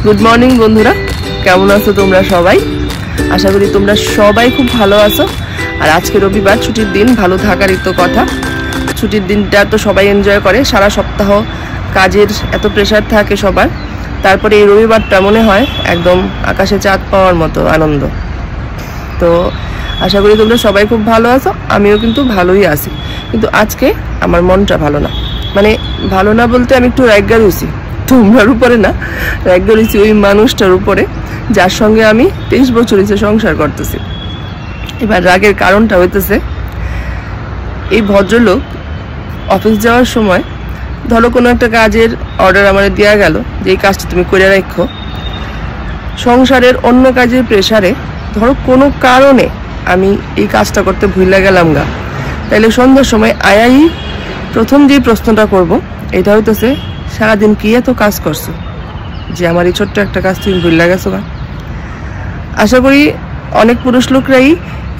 Good morning বন্ধুরা, কেমন আছো তোমরা সবাই? আশা করি তোমরা সবাই খুব ভালো আছো। আর আজকে রবিবার, ছুটির দিন, ভালো থাকারই তো কথা। ছুটির দিনটা তো সবাই এনজয় করে, সারা সপ্তাহ কাজের এত প্রেশার থাকে সবার, তারপরে এই রবিবারটা মনে হয় একদম আকাশে চাঁদ পাওয়ার মতো আনন্দ। তো আশা করি তোমরা সবাই খুব ভালো আছো, আমিও কিন্তু ভালোই আছি। কিন্তু আজকে আমার মনটা ভালো না, মানে ভালো না বলতে আমি একটু রাগা রয়েছি, তোমরার উপরে না, রাগা রয়েছি ওই মানুষটার উপরে যার সঙ্গে আমি 23 বছর হয়েছে সংসার করতেছি। এবার রাগের কারণটা হইতেছে, এই ভদ্রলোক অফিস যাওয়ার সময় ধরো কোনো একটা কাজের অর্ডার আমার দেওয়া গেল যে এই কাজটা তুমি করে রাখো, সংসারের অন্য কাজের প্রেশারে ধরো কোনো কারণে আমি এই কাজটা করতে ভুলে গেলাম গা, তাইলে সন্ধ্যার সময় আয়াই প্রথম যে প্রশ্নটা করব এটা হইতেছে, সারাদিন কি এত কাজ করছো যে আমার এই ছোট্ট একটা কাজ তুমি ভুলে গেছো গা। আশা করি অনেক পুরুষ লোকরাই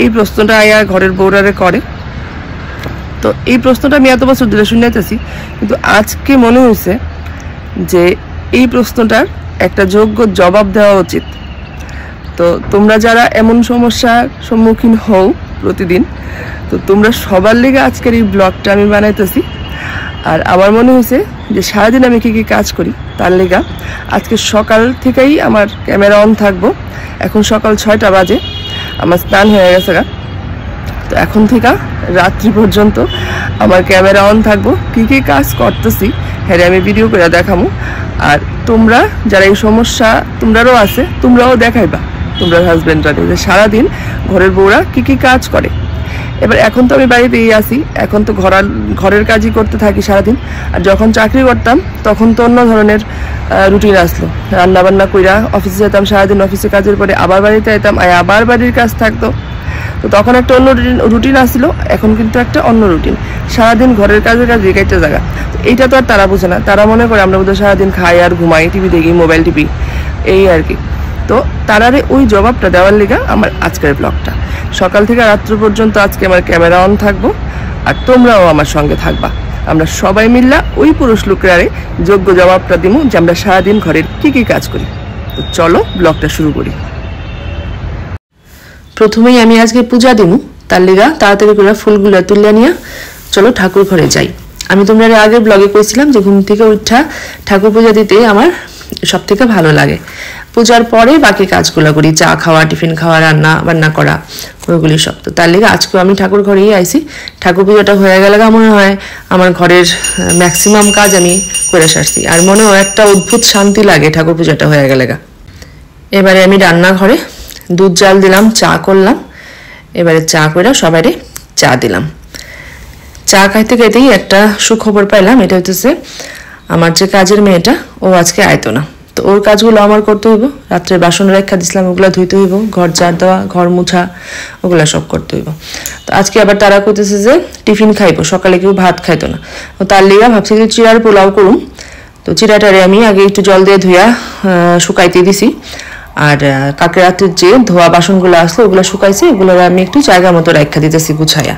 এই প্রশ্নটা আয়া ঘরের বউরারে করে। তো এই প্রশ্নটা আমি এত বছর ধরে শুনেতেছি, কিন্তু আজকে মনে হয়েছে যে এই প্রশ্নটার একটা যোগ্য জবাব দেওয়া উচিত। তো তোমরা যারা এমন সমস্যার সম্মুখীন হও প্রতিদিন, তো তোমরা সবার লেগে আজকের এই ব্লগটা আমি বানাইতেছি। আর আমার মনে হয়েছে যে সারাদিন আমি কী কী কাজ করি তার লেগা আজকে সকাল থেকেই আমার ক্যামেরা অন থাকবো। এখন সকাল 6টা বাজে, আমার স্নান হয়ে গেছে গা। তো এখন থেকে রাত্রি পর্যন্ত আমার ক্যামেরা অন থাকবো, কী কী কাজ করতেছি হ্যাঁ আমি ভিডিও করে দেখাবো। আর তোমরা যারা এই সমস্যা তোমরারও আছে, তোমরাও দেখাইবা তোমরা হাজব্যান্ডরা যে সারাদিন ঘরের বউরা কী কী কাজ করে। এবার এখন তো আমি বাড়িতেই আসি, এখন তো ঘরের কাজই করতে থাকি সারাদিন। আর যখন চাকরি করতাম তখন তো অন্য ধরনের রুটিন আসলো, রান্নাবান্না কইরা অফিসে যেতাম, সারাদিন অফিসে কাজের পরে আবার বাড়িতে যেতাম, আবার বাড়ির কাজ থাকতো। তো তখন একটা অন্য রুটিন আসলো, এখন কিন্তু একটা অন্য রুটিন, সারাদিন ঘরের কাজের কাজ একটা জায়গা। এইটা তো আর তারা বোঝে না, তারা মনে করে আমরা বোধহয় সারাদিন খাই আর ঘুমাই, টিভি দেখি, মোবাইল টিপি, এই আর কি। তো তারারে ওই জবাবটা দেওয়ার লেগা আমার আজকের ব্লগটা, সকাল থেকে রাত্র পর্যন্ত আজকে আমার ক্যামেরা অন থাকবো আর তোমরাও আমার সঙ্গে থাকবা। আমরা সবাই মিল্লা ওই পুরুষ লোকেরারে যোগ্য জবাবটা দিব যে আমরা সারাদিন ঘরের কি কি কাজ করি। তো চলো ব্লগটা শুরু করি। প্রথমেই আমি আজকে পূজা দিব, তার লেগা তাড়াতাড়ি করে ফুলগুলো তুলে নিয়ে চলো ঠাকুর ঘরে যাই। আমি তোমরা আগের ব্লগে কইছিলাম যে ঘুম থেকে উঠা ঠাকুর পূজা দিতে আমার সব থেকে ভালো লাগে। পূজার পরে বাকি কাজগুলো করি, চা খাওয়া, টিফিন খাওয়া, রান্না বান্না করা, ওইগুলি সব। তো তার লেগে আজকেও আমি ঠাকুর ঘরেই আইছি। ঠাকুর পুজোটা হয়ে গেলে মনে হয় আমার ঘরের ম্যাক্সিমাম কাজ আমি করে সারছি, আর মনেও একটা অদ্ভুত শান্তি লাগে ঠাকুর পুজোটা হয়ে গেলে। এবারে আমি রান্নাঘরে দুধ জাল দিলাম, চা করলাম। এবারে চা করে সবাইরে চা দিলাম। চা খাইতে খাইতেই একটা সুখবর পাইলাম, এটা হচ্ছে আমার যে কাজের মেয়েটা ও আজকে আইতো না। তো ওর কাজগুলো আমার করতে হইব, রাত্রে বাসন রেখা দিছিলাম ওগুলো ধুইতে হইব, ঘর ঝাড় দেওয়া, ঘর মুছা, ওগুলো সব করতে হইব। তো আজকে আবার তারা কইতেছে যে টিফিন খাইবো, সকালে কেউ ভাত খাইতো না। তো তার লিগা ভাবছি যে চিড়ার পোলাও করুম। তো চিড়াটারে আমি আগে একটু জল দিয়ে ধুইয়া শুকাইতে দিছি, আর কালকে রাত্রের যে ধোয়া বাসনগুলো আসলো ওগুলো শুকাইছি, ওগুলো আমি একটু জায়গা মতো রাখা দিতেছি গুছাইয়া।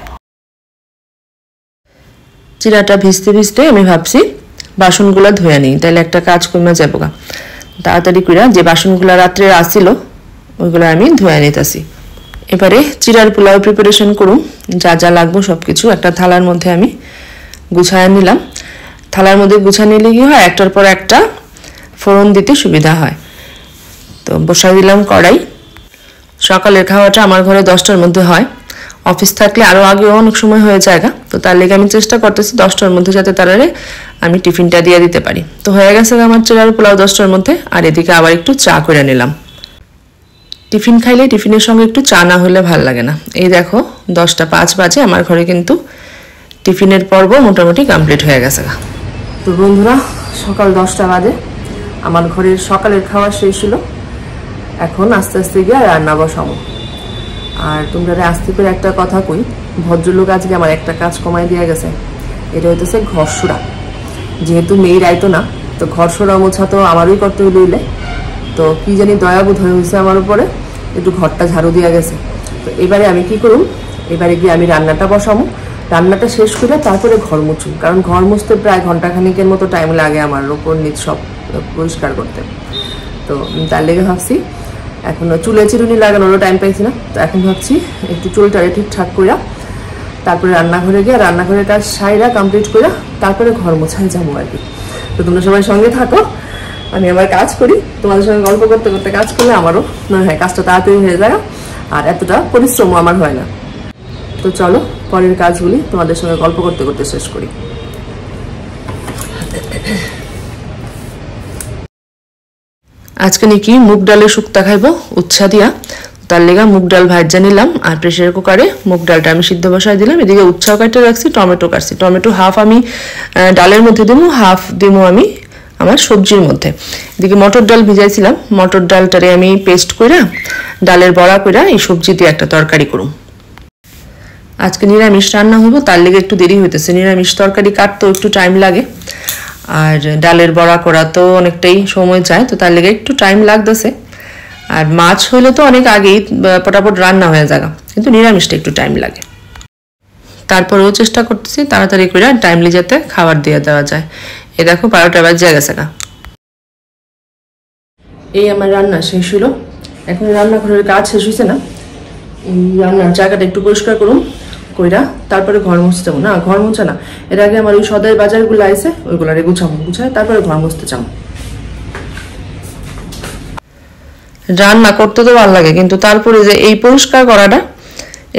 চিড়াটা ভিজতে ভিজতে আমি ভাবছি বাসনগুলো ধুয়ে নিই, তাহলে একটা কাজ কমে যাবো গা। তাড়াতাড়ি করে যে বাসনগুলো রাত্রে আসিল ওইগুলো আমি ধুয়ে নিতেছি। এবারে চিড়ার পোলাও প্রিপারেশন করুম, যা যা লাগবো সব কিছু একটা থালার মধ্যে আমি গুছায় নিলাম। থালার মধ্যে গুছায় নিলে কি হয়, একটার পর একটা ফোড়ন দিতে সুবিধা হয়। তো বসাই দিলাম কড়াই। সকালের খাওয়াটা আমার ঘরে 10টার মধ্যে হয়, অফিস থাকলে আরও আগেও অনেক সময় হয়ে যায়। তো তার লেগে আমি চেষ্টা করতেছি 10টার মধ্যে যাতে তারারে আমি টিফিনটা দিয়ে দিতে পারি। তো হয়ে গেছে আমার চিড়ার পোলাও 10টার মধ্যে। আর এদিকে আবার একটু চা করে নিলাম। টিফিন খাইলে টিফিনের সঙ্গে একটু চা না হলে ভাল লাগে না। এই দেখো 10টা 5 বাজে, আমার ঘরে কিন্তু টিফিনের পর্ব মোটামুটি কমপ্লিট হয়ে গেছে। তো বন্ধুরা সকাল 10টা বাজে, আমার ঘরের সকালের খাওয়া শেষ হলো। এখন আস্তে আস্তে গিয়ে রান্না বসাবো। আর তোমরা আস্তে করে একটা কথা কই, ভদ্রলোক আজকে আমার একটা কাজ কমাই দিয়ে গেছে, এটা হইতেছে ঘর সরা। যেহেতু মেয়ের আইতো না, তো ঘর সরা মোছা তো আমারই করতে হইলে, তো কি জানি দয়াবোধ হয়েছে আমার উপরে, একটু ঘরটা ঝাড়ু দিয়ে গেছে। তো এবারে আমি কি করুম, এবারে গিয়ে আমি রান্নাটা বসাবো, রান্নাটা শেষ করে তারপরে ঘর মুছুম, কারণ ঘর মুছতে প্রায় ঘন্টাখানিকের মতো টাইম লাগে আমার, ওপর নিচ সব পরিষ্কার করতে। তো তার লেগে ভাবছি এখন চুলে চিরুনি লাগানোরও টাইম পাইছি না, তো এখন ভাবছি একটু চুলটারে ঠিকঠাক কইরা তারপরে রান্নাঘরে গিয়ে রান্নাঘরের কাজ সাইরা কমপ্লিট করে তারপরে ঘর মোছায় যাবো আর কি। তো তোমরা সবাই সঙ্গে থাকো, আমি আমার কাজ করি, তোমাদের সঙ্গে গল্প করতে করতে কাজ করলে আমারও মনে হয় কাজটা তাড়াতাড়ি হয়ে যায় আর এতটা পরিশ্রমও আমার হয় না। তো চলো পরের কাজগুলি তোমাদের সঙ্গে গল্প করতে করতে শেষ করি। আজকে নাকি মুগ ডালের শুক্তা খাইবো উচ্ছা দিয়া, তার লেগা মুগ ডাল ভাজা নিলাম আর প্রেসার কুকারে মুগ ডালটা আমি সিদ্ধ বসায় দিলাম। এদিকে উচ্ছাও কাটতে রাখছি, টমেটো কাটছি, টমেটো হাফ আমি ডালের মধ্যে দেবো, হাফ দেবো আমি আমার সবজির মধ্যে। এদিকে মটর ডাল ভিজাইছিলাম, মটর ডালটারে আমি পেস্ট কইরা ডালের বড়া কইরা এই সবজি দিয়ে একটা তরকারি করুম। আজকে নিরামিষ রান্না হইব, তার লেগে একটু দেরি হইতেছে, নিরামিষ তরকারি কাটতেও একটু টাইম লাগে আর ডালের বড়া করা তো অনেকটাই সময় চায়, তো তার লেগে একটু টাইম লাগতেছে। আর মাছ হইলে তো অনেক আগেই পটাপট রান্না হয়ে যাবে, কিন্তু নিরামিষটা একটু টাইম লাগে। তারপরেও চেষ্টা করতেছি তাড়াতাড়ি করে টাইমলি যাতে খাবার দিয়ে দেওয়া যায়। এই দেখো 12টা বাজে গেছে না। এই আমার রান্না শেষ হলো, এখন রান্নাঘরের কাজ শেষ হয়েছে না, এই রান্নার জায়গাটা একটু পরিষ্কার করুন কইরা তারপরে ঘর মুছতে যাবো। না ঘর মুছা না, এর আগে আমার ওই সদাই বাজারগুলো আছে ওইগুলারে গুছায় তারপরে ঘর মুছতে যাবো। রান্না করতে তো ভালো লাগে, কিন্তু তারপরে যে এই পরিষ্কার করাটা,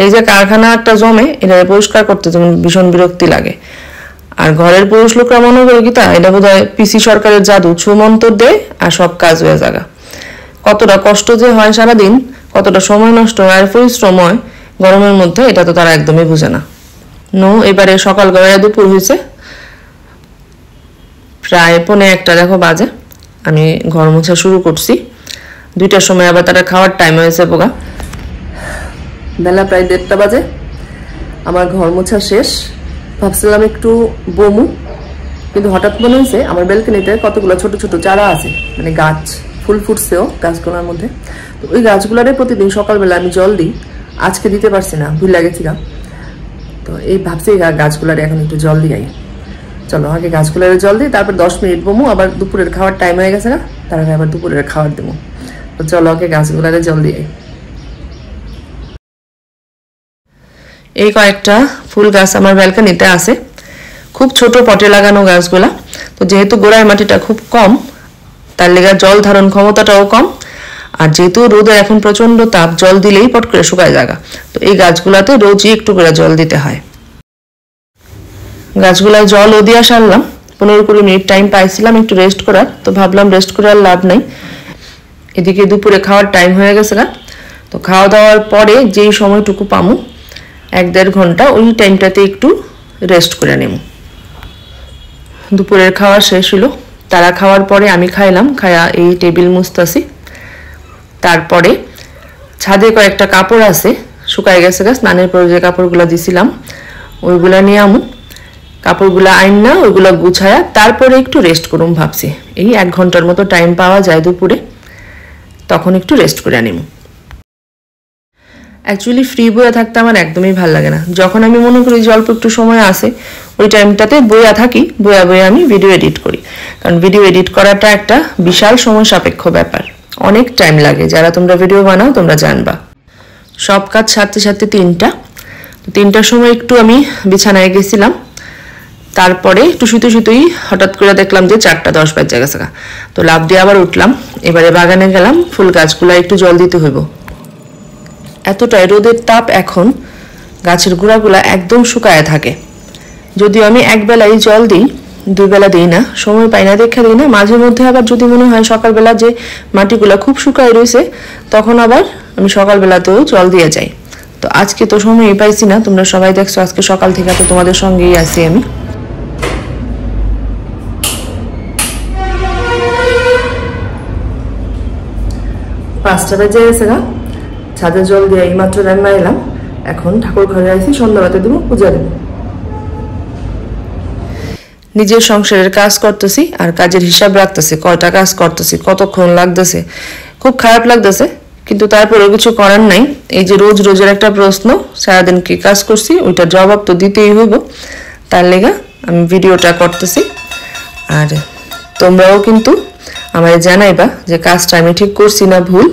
এই যে কারখানা একটা জমে এটা পরিষ্কার করতে যেমন ভীষণ বিরক্তি লাগে। আর ঘরের পুরুষ লোকরা মনে করে কি তা এটা বোধ হয় পিসি সরকারের জাদু, ছুমন্তর দেয় আর সব কাজ হয়ে যাগা। কতটা কষ্ট যে হয় সারাদিন, কতটা সময় নষ্ট হয় আর পরিশ্রম হয় গরমের মধ্যে, এটা তো তারা একদমই বুঝে না। এবারে সকাল করে দুপুর হয়েছে, প্রায় 1:45 দেখো বাজে, আমি ঘর মোছা শুরু করছি। 2টার সময় আবার তারা খাওয়ার টাইম হয়েছে পোকা, বেলা প্রায় 1:30 বাজে। আমার ঘর মোছা শেষ, ভাবছিলাম একটু বমু, কিন্তু হঠাৎ মনে হয়েছে আমার ব্যালকনিতে কতগুলো ছোট ছোট চারা আছে, মানে গাছ ফুল ফুটছেও গাছগুলোর মধ্যে, তো ওই গাছগুলোরে প্রতিদিন সকালবেলা আমি জল দিই, আজকে দিতে পারছি না, ভুল লাগেছিলাম। তো এই ভাবছি গাছগুলারে এখন একটু জল দিই। চলো আগে গাছগুলারে জল দিই, তারপর 10 মিনিট বমু, আবার দুপুরের খাওয়ার টাইম হয়ে গেছে না, তার আগে আবার দুপুরের খাবার দেবো। তো চলো আগে গাছগুলারে জল দিই। এই কয়েকটা ফুল গাছ আমার ব্যালকনিতে আছে, খুব ছোট পটে লাগানো গাছগুলা। তো যেহেতু গোড়ায় মাটিটা খুব কম, তার লেগে জল ধারণ ক্ষমতাটাও কম, আর যেহেতু রোদের এখন প্রচন্ড তাপ, জল দিলেই পট করে শুকায় জায়গা, তো এই গাছগুলাতে রোজই একটু করে জল দিতে হয়। গাছগুলায় জলও দিয়ে সারলাম, 15-20 মিনিট টাইম পাইছিলাম একটু রেস্ট করার, তো ভাবলাম রেস্ট করে আর লাভ নাই। এদিকে দুপুরে খাওয়ার টাইম হয়ে গেছে না, তো খাওয়া দাওয়ার পরে যেই সময়টুকু পামু 1-1.5 ঘন্টা, ওই টাইমটাতে একটু রেস্ট করে নেব। দুপুরের খাওয়া শেষ হলো, তারা খাওয়ার পরে আমি খাইলাম, খায়া এই টেবিল মুছতাছি। তারপরে ছাদে কয়েকটা কাপড় আছে শুকায় গেছে, স্নানের পরে যে কাপড়গুলো দিছিলাম ওইগুলা নিয়ে আমু, কাপড়গুলা আইন না ওইগুলা গুছায়া তারপরে একটু রেস্ট করুম ভাবছি। এই 1 ঘন্টার মতো টাইম পাওয়া যায় দুপুরে, তখন একটু রেস্ট করে নিব। অ্যাকচুয়ালি ফ্রি বইয়া থাকতে আমার একদমই ভালো লাগে না। যখন আমি মনে করি যে অল্প একটু সময় আছে, ওই টাইমটাতে বইয়া থাকি, বইয়া আমি ভিডিও এডিট করি। কারণ ভিডিও এডিট করাটা একটা বিশাল সময় সাপেক্ষ ব্যাপার, অনেক টাইম লাগে। যারা তোমরা ভিডিও বানাও তোমরা জানবা। সব কাজ সারতে 3টার সময় একটু আমি বিছানায় গেছিলাম, তারপরে একটু শুতেই হঠাৎ করে দেখলাম যে 4:10 বাজে গেছে, তো লাফ দিয়ে আবার উঠলাম। এবারে বাগানে গেলাম, ফুল গাছগুলা একটু জল দিতে হইব। এতটাই রোদের তাপ এখন, গাছের গোড়াগুলা একদম শুকায় থাকে। যদিও আমি একবেলাই জল দিই, 2 বেলা দিই না, সময় পাই না দেখে দিই না। মাঝে মধ্যে আবার যদি মনে হয় সকালবেলা যে মাটিগুলা খুব শুকায় রয়েছে, তখন আবার আমি সকালবেলাতেও জল দিয়ে যাই। তো আজকে তো সময়ই পাইছি না, তোমরা সবাই দেখছো আজকে সকাল থেকে তো তোমাদের সঙ্গেই আছি আমি। পাঁচটা বেজে গেছে না, ছাদে জল দিয়ে এইমাত্র রান্না এলাম, এখন ঠাকুর ঘরে আসি, সন্ধ্যাবাতি দেবো, পূজা দেবো। নিজের সংসারের কাজ করতেছি আর কাজের হিসাব রাখতেছি, কয়টা কাজ করতেছি, কতক্ষণ লাগতেছে, খুব খারাপ লাগতেছে, কিন্তু তারপরে কিছু করার নাই। এই যে রোজের একটা প্রশ্ন, সারাদিন কি কাজ করছি, ওইটার জবাব তো দিতেই হইব, তার লেগা আমি ভিডিওটা করতেছি। আর তোমরাও কিন্তু আমারে জানাইবা যে কাজটা আমি ঠিক করছি না ভুল।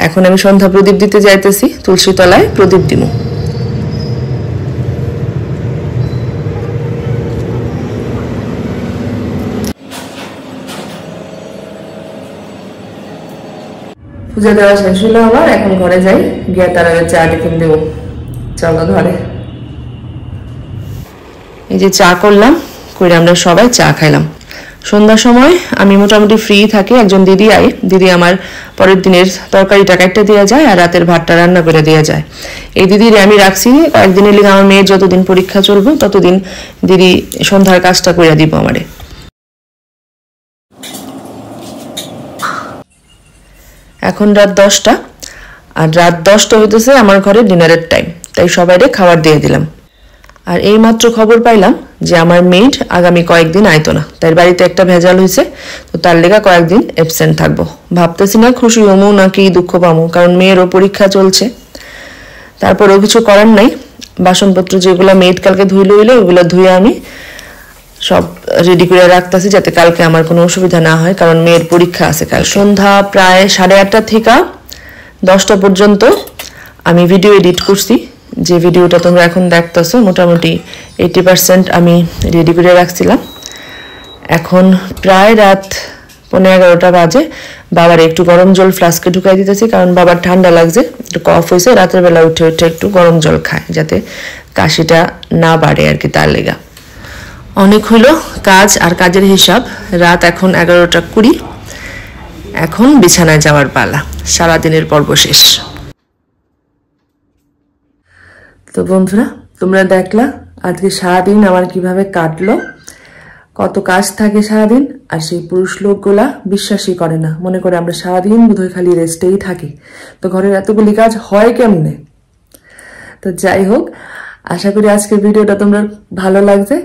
এখন আমি সন্ধ্যা প্রদীপ দিতে যাইতেছি, তুলসী তলায় প্রদীপ দিব। পূজা দেওয়া শেষ হলো আমার, এখন ঘরে যাই, গিয়ে তার আগে চা টিফিন দেব। চলো ঘরে। এই যে চা করলাম, করে আমরা সবাই চা খাইলাম। সন্ধ্যার সময় আমি মোটামুটি ফ্রি থাকি, একজন দিদি আয়, দিদি আমার পরের দিনের তরকারিটা কাটতে দেওয়া যায় আর রাতের ভাতটা রান্না করে দেওয়া যায়। এই দিদির আমি রাখছি কয়েকদিনের লিগে, আমার মেয়ের যতদিন পরীক্ষা চলবো ততদিন দিদি সন্ধ্যার কাজটা করে দিব আমারে। এখন রাত 10টা, আর রাত 10টা হইতেছে আমার ঘরে ডিনারের টাইম, তাই সবাইরে খাবার দিয়ে দিলাম। আর এই মাত্র খবর পাইলাম যে আমার মেড আগামী কয়েকদিন আইতো না, তার বাড়িতে একটা ভেজাল হয়েছে, তো তার লেগা কয়েকদিন অ্যাবসেন্ট থাকবো। ভাবতেছি না খুশি হমু নাকি দুঃখ পামু, কারণ মেয়েরও পরীক্ষা চলছে। তারপরেও কিছু করার নাই, বাসনপত্র যেগুলো মেড কালকে ধুইলে হইলো ওগুলো ধুয়ে আমি সব রেডি করে রাখতেছি, যাতে কালকে আমার কোনো অসুবিধা না হয়, কারণ মেয়ের পরীক্ষা আছে কাল। সন্ধ্যা প্রায় 8:30 থেকে 10টা পর্যন্ত আমি ভিডিও এডিট করছি। যে ভিডিওটা তোমরা এখন দেখতেছো মোটামুটি 80% আমি রেডি করে রাখছিলাম। এখন প্রায় রাত 11:15 বাজে। বাবার একটু গরম জল ফ্লাস্কে ঢুকাই দিতেছি, কারণ বাবার ঠান্ডা লাগছে, একটু কফ হয়েছে, রাতের বেলা উঠে উঠে একটু গরম জল খায় যাতে কাশিটা না বাড়ে আর কি, তার লেগা। অনেক হইলো কাজ আর কাজের হিসাব। রাত এখন 11:20। এখন বিছানায় যাওয়ার পালা, সারাদিনের পর্ব শেষ। তো বন্ধুরা, তোমরা দেখলা আজকে সারাদিন আমার কিভাবে কাটলো, কত কাজ থাকে সারাদিন। আর সেই পুরুষ লোকগুলা বিশ্বাসই করে না, মনে করে আমরা সারাদিন বোধহয় খালি রেস্টেই থাকি, তো ঘরের এতগুলি কাজ হয় কেমনে। তো যাই হোক, আশা করি আজকের ভিডিওটা তোমরা ভালো লাগছে।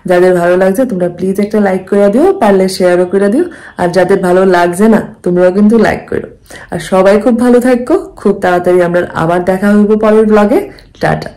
যাদের ভালো লাগছে তোমরা প্লিজ একটা লাইক করে দিও, পারলে শেয়ারও করে দিও। আর যাদের ভালো লাগছে না তোমরাও কিন্তু লাইক করো। আর সবাই খুব ভালো থাকো, খুব তাড়াতাড়ি আমরা আবার দেখা হইব পরের ব্লগে। টাটা।